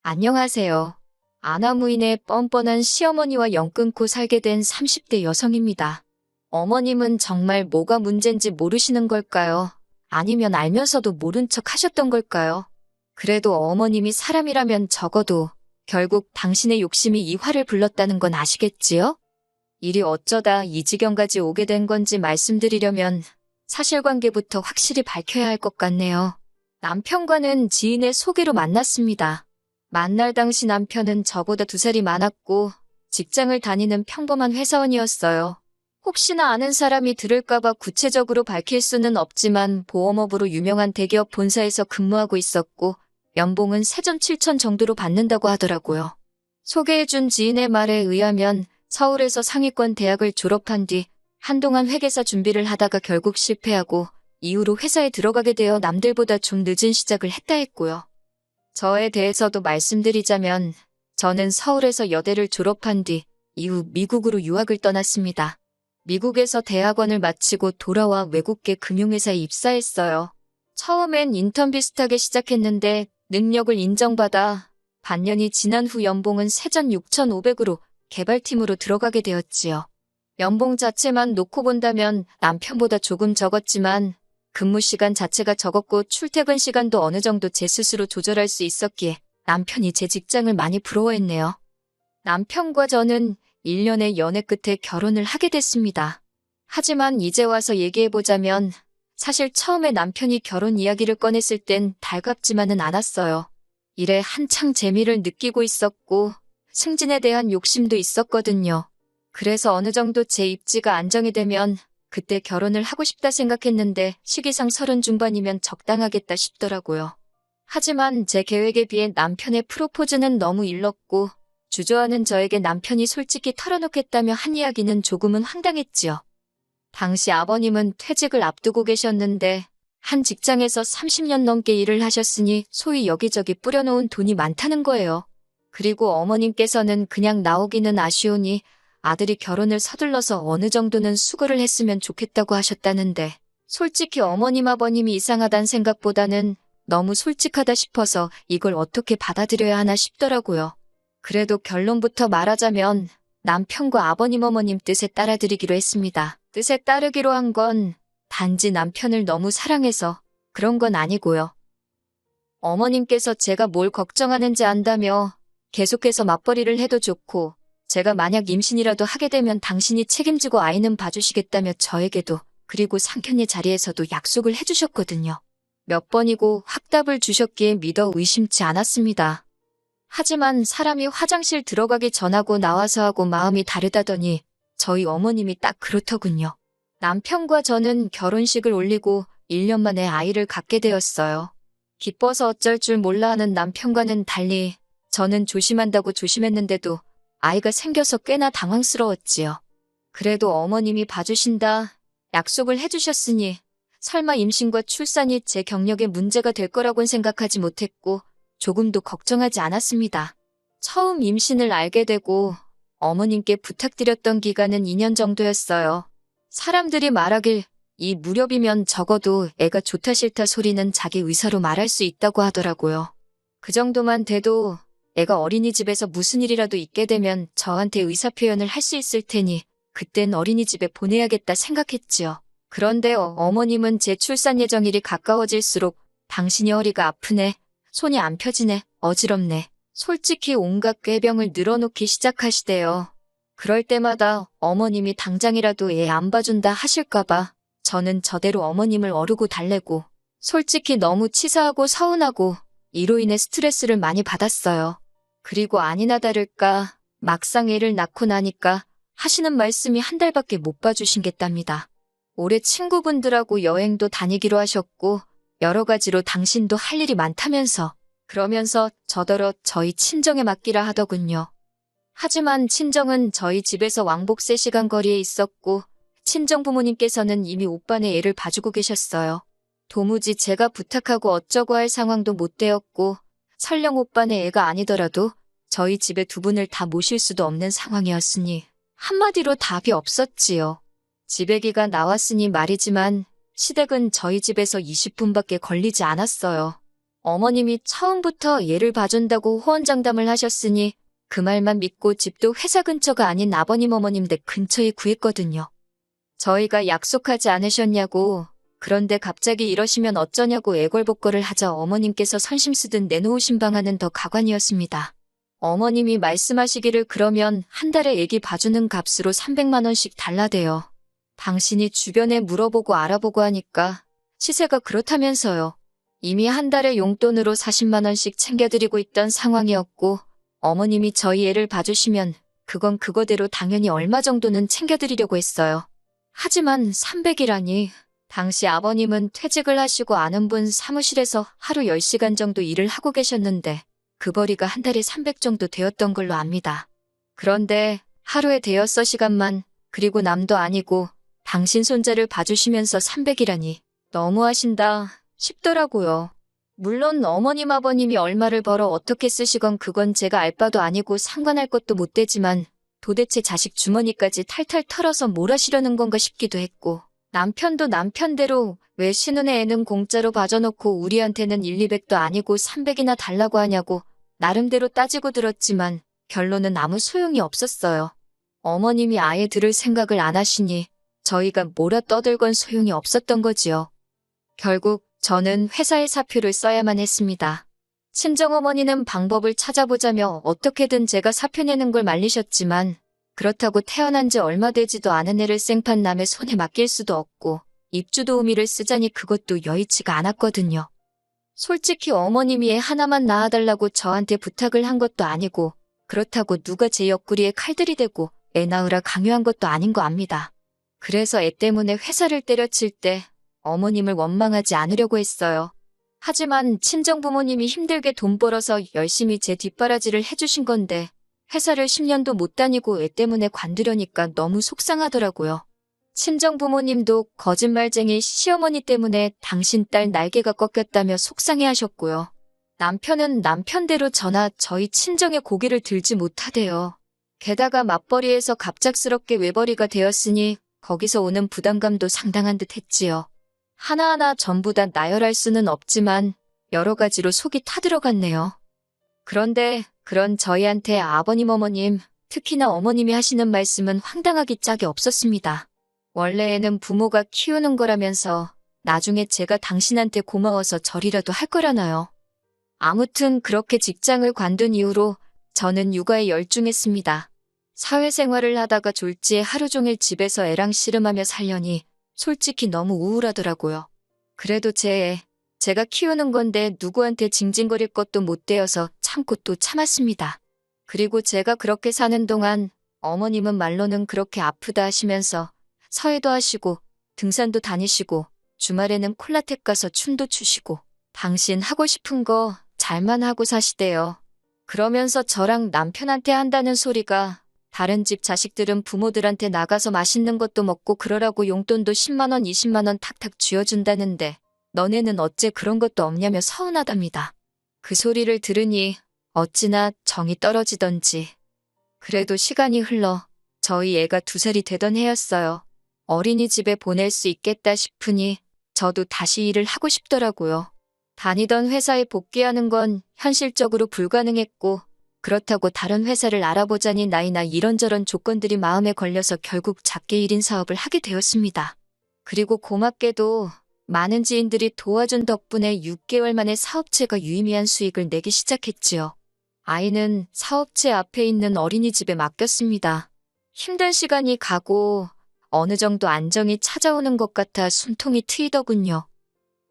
안녕하세요. 아나무인의 뻔뻔한 시어머니와 연 끊고 살게 된 30대 여성입니다. 어머님은 정말 뭐가 문제인지 모르시는 걸까요? 아니면 알면서도 모른 척 하셨던 걸까요? 그래도 어머님이 사람이라면 적어도 결국 당신의 욕심이 이 화를 불렀다는 건 아시겠지요? 일이 어쩌다 이 지경까지 오게 된 건지 말씀드리려면 사실관계부터 확실히 밝혀야 할 것 같네요. 남편과는 지인의 소개로 만났습니다. 만날 당시 남편은 저보다 2살이 많았고 직장을 다니는 평범한 회사원이었어요. 혹시나 아는 사람이 들을까봐 구체적으로 밝힐 수는 없지만 보험업으로 유명한 대기업 본사에서 근무하고 있었고 연봉은 세전 7천 정도로 받는다고 하더라고요. 소개해준 지인의 말에 의하면 서울에서 상위권 대학을 졸업한 뒤 한동안 회계사 준비를 하다가 결국 실패하고 이후로 회사에 들어가게 되어 남들보다 좀 늦은 시작을 했다 했고요. 저에 대해서도 말씀드리자면 저는 서울에서 여대를 졸업한 뒤 이후 미국으로 유학을 떠났습니다. 미국에서 대학원을 마치고 돌아와 외국계 금융회사에 입사했어요. 처음엔 인턴 비슷하게 시작했는데 능력을 인정받아 반년이 지난 후 연봉은 세전 6,500으로 개발팀으로 들어가게 되었지요. 연봉 자체만 놓고 본다면 남편보다 조금 적었지만 근무 시간 자체가 적었고 출퇴근 시간도 어느 정도 제 스스로 조절할 수 있었기에 남편이 제 직장을 많이 부러워했네요. 남편과 저는 1년의 연애 끝에 결혼을 하게 됐습니다. 하지만 이제 와서 얘기해보자면 사실 처음에 남편이 결혼 이야기를 꺼냈을 땐 달갑지만은 않았어요. 일에 한창 재미를 느끼고 있었고 승진에 대한 욕심도 있었거든요. 그래서 어느 정도 제 입지가 안정이 되면 그때 결혼을 하고 싶다 생각했는데 시기상 30 중반이면 적당하겠다 싶더라고요. 하지만 제 계획에 비해 남편의 프로포즈는 너무 일렀고 주저하는 저에게 남편이 솔직히 털어놓겠다며 한 이야기는 조금은 황당했지요. 당시 아버님은 퇴직을 앞두고 계셨는데 한 직장에서 30년 넘게 일을 하셨으니 소위 여기저기 뿌려놓은 돈이 많다는 거예요. 그리고 어머님께서는 그냥 나오기는 아쉬우니 아들이 결혼을 서둘러서 어느 정도는 수고를 했으면 좋겠다고 하셨다는데 솔직히 어머님 아버님이 이상하단 생각보다는 너무 솔직하다 싶어서 이걸 어떻게 받아들여야 하나 싶더라고요. 그래도 결론부터 말하자면 남편과 아버님 어머님 뜻에 따라드리기로 했습니다. 뜻에 따르기로 한 건 단지 남편을 너무 사랑해서 그런 건 아니고요. 어머님께서 제가 뭘 걱정하는지 안다며 계속해서 맞벌이를 해도 좋고 제가 만약 임신이라도 하게 되면 당신이 책임지고 아이는 봐주시겠다며 저에게도 그리고 상견례 자리에서도 약속을 해주셨거든요. 몇 번이고 확답을 주셨기에 믿어 의심치 않았습니다. 하지만 사람이 화장실 들어가기 전하고 나와서 하고 마음이 다르다더니 저희 어머님이 딱 그렇더군요. 남편과 저는 결혼식을 올리고 1년 만에 아이를 갖게 되었어요. 기뻐서 어쩔 줄 몰라 하는 남편과는 달리 저는 조심한다고 조심했는데도 아이가 생겨서 꽤나 당황스러웠지요. 그래도 어머님이 봐주신다 약속을 해주셨으니 설마 임신과 출산이 제 경력에 문제가 될 거라고는 생각하지 못했고 조금도 걱정하지 않았습니다. 처음 임신을 알게 되고 어머님께 부탁드렸던 기간은 2년 정도였어요. 사람들이 말하길 이 무렵이면 적어도 애가 좋다 싫다 소리는 자기 의사로 말할 수 있다고 하더라고요. 그 정도만 돼도 애가 어린이집에서 무슨 일이라도 있게 되면 저한테 의사표현을 할 수 있을 테니 그땐 어린이집에 보내야겠다 생각했지요. 그런데 어머님은 제 출산 예정일이 가까워질수록 당신이 허리가 아프네, 손이 안 펴지네, 어지럽네, 솔직히 온갖 꾀병을 늘어놓기 시작하시대요. 그럴 때마다 어머님이 당장이라도 애 안 봐준다 하실까봐 저는 저대로 어머님을 어르고 달래고 솔직히 너무 치사하고 서운하고 이로 인해 스트레스를 많이 받았어요. 그리고 아니나 다를까 막상 애를 낳고 나니까 하시는 말씀이 한 달밖에 못 봐주신겠답니다. 올해 친구분들하고 여행도 다니기로 하셨고 여러 가지로 당신도 할 일이 많다면서 그러면서 저더러 저희 친정에 맡기라 하더군요. 하지만 친정은 저희 집에서 왕복 3시간 거리에 있었고 친정 부모님께서는 이미 오빠네 애를 봐주고 계셨어요. 도무지 제가 부탁하고 어쩌고 할 상황도 못 되었고 설령 오빠네 애가 아니더라도 저희 집에 2분을 다 모실 수도 없는 상황이었으니 한마디로 답이 없었지요. 집애기가 나왔으니 말이지만 시댁은 저희 집에서 20분밖에 걸리지 않았어요. 어머님이 처음부터 얘를 봐준다고 호언장담을 하셨으니 그 말만 믿고 집도 회사 근처가 아닌 아버님 어머님 댁 근처에 구했거든요. 저희가 약속하지 않으셨냐고, 그런데 갑자기 이러시면 어쩌냐고 애걸복걸을 하자 어머님께서 선심쓰듯 내놓으신 방안은 더 가관이었습니다. 어머님이 말씀하시기를 그러면 한 달에 애기 봐주는 값으로 300만 원씩 달라대요. 당신이 주변에 물어보고 알아보고 하니까 시세가 그렇다면서요. 이미 한 달에 용돈으로 40만 원씩 챙겨드리고 있던 상황이었고 어머님이 저희 애를 봐주시면 그건 그거대로 당연히 얼마 정도는 챙겨드리려고 했어요. 하지만 300이라니 당시 아버님은 퇴직을 하시고 아는 분 사무실에서 하루 10시간 정도 일을 하고 계셨는데 그 벌이가 한 달에 300 정도 되었던 걸로 압니다. 그런데 하루에 대여섯 시간만 그리고 남도 아니고 당신 손자를 봐주시면서 300이라니 너무하신다 싶더라고요. 물론 어머님 아버님이 얼마를 벌어 어떻게 쓰시건 그건 제가 알 바도 아니고 상관할 것도 못 되지만 도대체 자식 주머니까지 탈탈 털어서 뭘 하시려는 건가 싶기도 했고 남편도 남편대로 왜 신혼의 애는 공짜로 봐줘놓고 우리한테는 1, 200도 아니고 300이나 달라고 하냐고 나름대로 따지고 들었지만 결론은 아무 소용이 없었어요. 어머님이 아예 들을 생각을 안 하시니 저희가 뭐라 떠들건 소용이 없었던 거지요. 결국 저는 회사에 사표를 써야만 했습니다. 친정어머니는 방법을 찾아보자며 어떻게든 제가 사표 내는 걸 말리셨지만 그렇다고 태어난 지 얼마 되지도 않은 애를 생판 남의 손에 맡길 수도 없고 입주도우미를 쓰자니 그것도 여의치가 않았거든요. 솔직히 어머님이 애 하나만 낳아달라고 저한테 부탁을 한 것도 아니고 그렇다고 누가 제 옆구리에 칼들이 대고 애 낳으라 강요한 것도 아닌 거 압니다. 그래서 애 때문에 회사를 때려칠 때 어머님을 원망하지 않으려고 했어요. 하지만 친정부모님이 힘들게 돈 벌어서 열심히 제 뒷바라지를 해주신 건데 회사를 10년도 못 다니고 애 때문에 관두려니까 너무 속상하더라고요. 친정부모님도 거짓말쟁이 시어머니 때문에 당신 딸 날개가 꺾였다며 속상해하셨고요. 남편은 남편대로 저나 저희 친정의 고기를 들지 못하대요. 게다가 맞벌이에서 갑작스럽게 외벌이가 되었으니 거기서 오는 부담감도 상당한 듯 했지요. 하나하나 전부 다 나열할 수는 없지만 여러 가지로 속이 타들어갔네요. 그런데 그런 저희한테 아버님 어머님, 특히나 어머님이 하시는 말씀은 황당하기 짝이 없었습니다. 원래 애는 부모가 키우는 거라면서 나중에 제가 당신한테 고마워서 절이라도 할 거라나요. 아무튼 그렇게 직장을 관둔 이후로 저는 육아에 열중했습니다. 사회생활을 하다가 졸지에 하루 종일 집에서 애랑 씨름하며 살려니 솔직히 너무 우울하더라고요. 그래도 제가 키우는 건데 누구한테 징징거릴 것도 못 되어서 참고 또 참았습니다. 그리고 제가 그렇게 사는 동안 어머님은 말로는 그렇게 아프다 하시면서 서해도 하시고 등산도 다니시고 주말에는 콜라텍 가서 춤도 추시고 당신 하고 싶은 거 잘만 하고 사시대요. 그러면서 저랑 남편한테 한다는 소리가 다른 집 자식들은 부모들한테 나가서 맛있는 것도 먹고 그러라고 용돈도 10만 원, 20만 원 탁탁 쥐어준다는데 너네는 어째 그런 것도 없냐며 서운하답니다. 그 소리를 들으니 어찌나 정이 떨어지던지. 그래도 시간이 흘러 저희 애가 2살이 되던 해였어요. 어린이집에 보낼 수 있겠다 싶으니 저도 다시 일을 하고 싶더라고요. 다니던 회사에 복귀하는 건 현실적으로 불가능했고 그렇다고 다른 회사를 알아보자니 나이나 이런저런 조건들이 마음에 걸려서 결국 작게 1인 사업을 하게 되었습니다. 그리고 고맙게도 많은 지인들이 도와준 덕분에 6개월 만에 사업체가 유의미한 수익을 내기 시작했지요. 아이는 사업체 앞에 있는 어린이집에 맡겼습니다. 힘든 시간이 가고 어느 정도 안정이 찾아오는 것 같아 숨통이 트이더군요.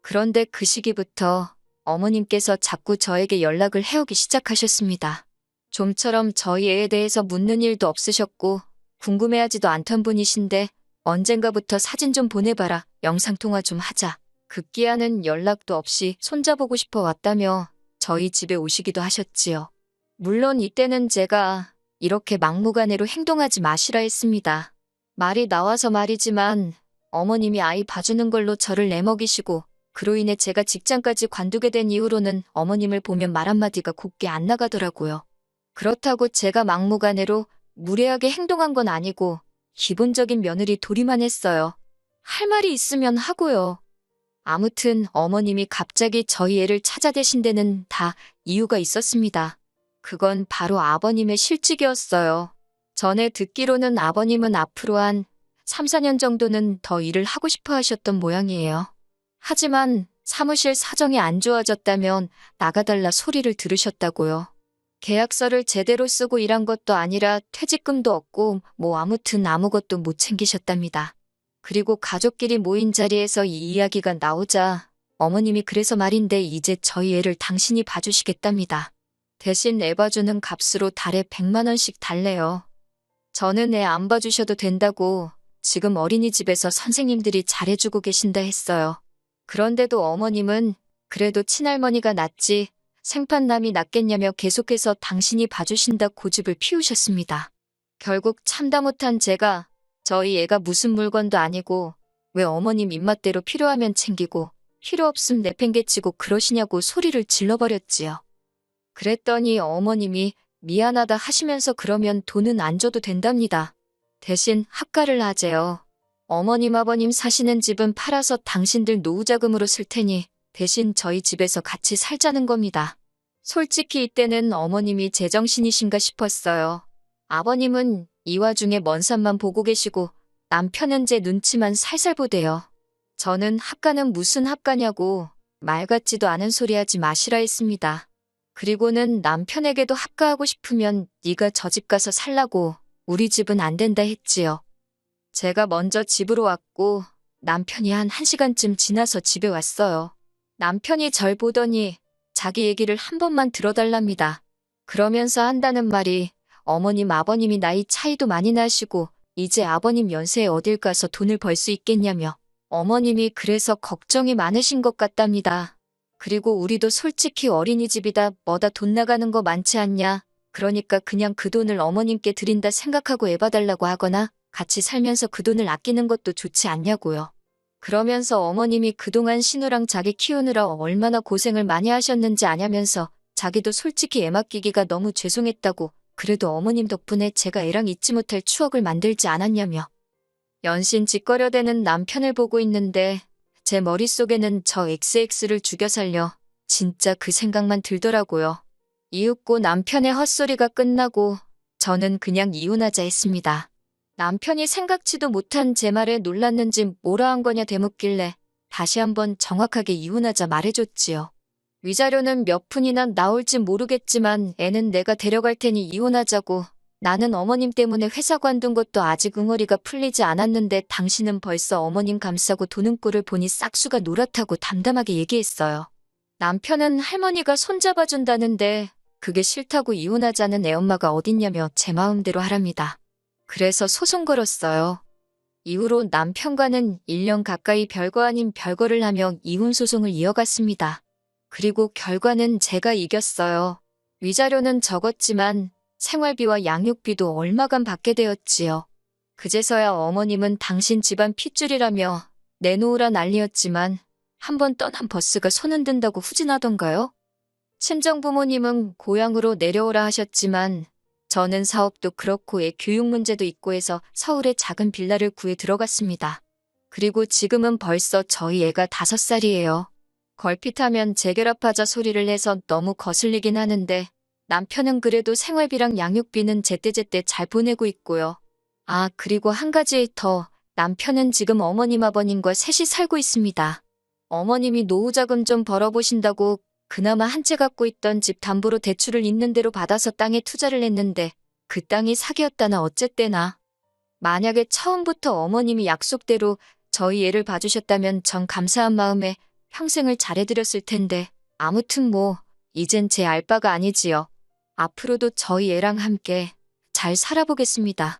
그런데 그 시기부터 어머님께서 자꾸 저에게 연락을 해오기 시작하셨습니다. 좀처럼 저희 애에 대해서 묻는 일도 없으셨고 궁금해하지도 않던 분이신데 언젠가부터 사진 좀 보내봐라, 영상통화 좀 하자. 급기야는 연락도 없이 손자보고 싶어 왔다며 저희 집에 오시기도 하셨지요. 물론 이때는 제가 이렇게 막무가내로 행동하지 마시라 했습니다. 말이 나와서 말이지만 어머님이 아이 봐주는 걸로 저를 내먹이시고 그로 인해 제가 직장까지 관두게 된 이후로는 어머님을 보면 말 한마디가 곱게 안 나가더라고요. 그렇다고 제가 막무가내로 무례하게 행동한 건 아니고 기본적인 며느리 도리만 했어요. 할 말이 있으면 하고요. 아무튼 어머님이 갑자기 저희 애를 찾아대신 데는 다 이유가 있었습니다. 그건 바로 아버님의 실직이었어요. 전에 듣기로는 아버님은 앞으로 한 3, 4년 정도는 더 일을 하고 싶어 하셨던 모양이에요. 하지만 사무실 사정이 안 좋아졌다면 나가달라 소리를 들으셨다고요. 계약서를 제대로 쓰고 일한 것도 아니라 퇴직금도 없고 뭐 아무튼 아무것도 못 챙기셨답니다. 그리고 가족끼리 모인 자리에서 이 이야기가 나오자 어머님이 그래서 말인데 이제 저희 애를 당신이 봐주시겠답니다. 대신 애 봐주는 값으로 달에 100만 원씩 달래요. 저는 애 안 봐주셔도 된다고 지금 어린이집에서 선생님들이 잘해주고 계신다 했어요. 그런데도 어머님은 그래도 친할머니가 낫지 생판남이 낫겠냐며 계속해서 당신이 봐주신다 고집을 피우셨습니다. 결국 참다 못한 제가 저희 애가 무슨 물건도 아니고 왜 어머님 입맛대로 필요하면 챙기고 필요 없음 내팽개치고 그러시냐고 소리를 질러버렸지요. 그랬더니 어머님이 미안하다 하시면서 그러면 돈은 안 줘도 된답니다. 대신 합가를 하재요. 어머님 아버님 사시는 집은 팔아서 당신들 노후자금으로 쓸 테니 대신 저희 집에서 같이 살자는 겁니다. 솔직히 이때는 어머님이 제정신이신가 싶었어요. 아버님은 이 와중에 먼 산만 보고 계시고 남편은 제 눈치만 살살 보대요. 저는 합가는 무슨 합가냐고 말 같지도 않은 소리 하지 마시라 했습니다. 그리고는 남편에게도 합가하고 싶으면 네가 저 집 가서 살라고 우리 집은 안 된다 했지요. 제가 먼저 집으로 왔고 남편이 한 1시간쯤 지나서 집에 왔어요. 남편이 절 보더니 자기 얘기를 한 번만 들어달랍니다. 그러면서 한다는 말이 어머님 아버님이 나이 차이도 많이 나시고 이제 아버님 연세에 어딜 가서 돈을 벌 수 있겠냐며 어머님이 그래서 걱정이 많으신 것 같답니다. 그리고 우리도 솔직히 어린이집이다 뭐다 돈 나가는 거 많지 않냐. 그러니까 그냥 그 돈을 어머님께 드린다 생각하고 애 봐달라고 하거나 같이 살면서 그 돈을 아끼는 것도 좋지 않냐고요. 그러면서 어머님이 그동안 신우랑 자기 키우느라 얼마나 고생을 많이 하셨는지 아냐면서 자기도 솔직히 애 맡기기가 너무 죄송했다고 그래도 어머님 덕분에 제가 애랑 잊지 못할 추억을 만들지 않았냐며 연신 짓거려대는 남편을 보고 있는데 제 머릿속에는 저 XX를 죽여 살려 진짜 그 생각만 들더라고요. 이윽고 남편의 헛소리가 끝나고 저는 그냥 이혼하자 했습니다. 남편이 생각지도 못한 제 말에 놀랐는지 뭐라 한 거냐 되묻길래 다시 한번 정확하게 이혼하자 말해줬지요. 위자료는 몇 푼이나 나올지 모르겠지만 애는 내가 데려갈 테니 이혼하자고. 나는 어머님 때문에 회사 관둔 것도 아직 응어리가 풀리지 않았는데 당신은 벌써 어머님 감싸고 도는 꼴을 보니 싹수가 노랗다고 담담하게 얘기했어요. 남편은 할머니가 손잡아준다는데 그게 싫다고 이혼하자는 애엄마가 어딨냐며 제 마음대로 하랍니다. 그래서 소송 걸었어요. 이후로 남편과는 1년 가까이 별거 아닌 별거를 하며 이혼 소송을 이어갔습니다. 그리고 결과는 제가 이겼어요. 위자료는 적었지만 생활비와 양육비도 얼마간 받게 되었지요. 그제서야 어머님은 당신 집안 핏줄이라며 내놓으라 난리였지만 한 번 떠난 버스가 손 흔든다고 후진하던가요? 친정부모님은 고향으로 내려오라 하셨지만 저는 사업도 그렇고 애 교육 문제도 있고 해서 서울에 작은 빌라를 구해 들어갔습니다. 그리고 지금은 벌써 저희 애가 5살이에요. 걸핏하면 재결합하자 소리를 해서 너무 거슬리긴 하는데 남편은 그래도 생활비랑 양육비는 제때제때 잘 보내고 있고요. 아, 그리고 한 가지 더. 남편은 지금 어머님 아버님과 셋이 살고 있습니다. 어머님이 노후자금 좀 벌어보신다고 그나마 한 채 갖고 있던 집 담보로 대출을 있는 대로 받아서 땅에 투자를 했는데 그 땅이 사기였다나 어쨌대나. 만약에 처음부터 어머님이 약속대로 저희 애를 봐주셨다면 전 감사한 마음에 평생을 잘해드렸을 텐데 아무튼 뭐 이젠 제 알바가 아니지요. 앞으로도 저희 애랑 함께 잘 살아보겠습니다.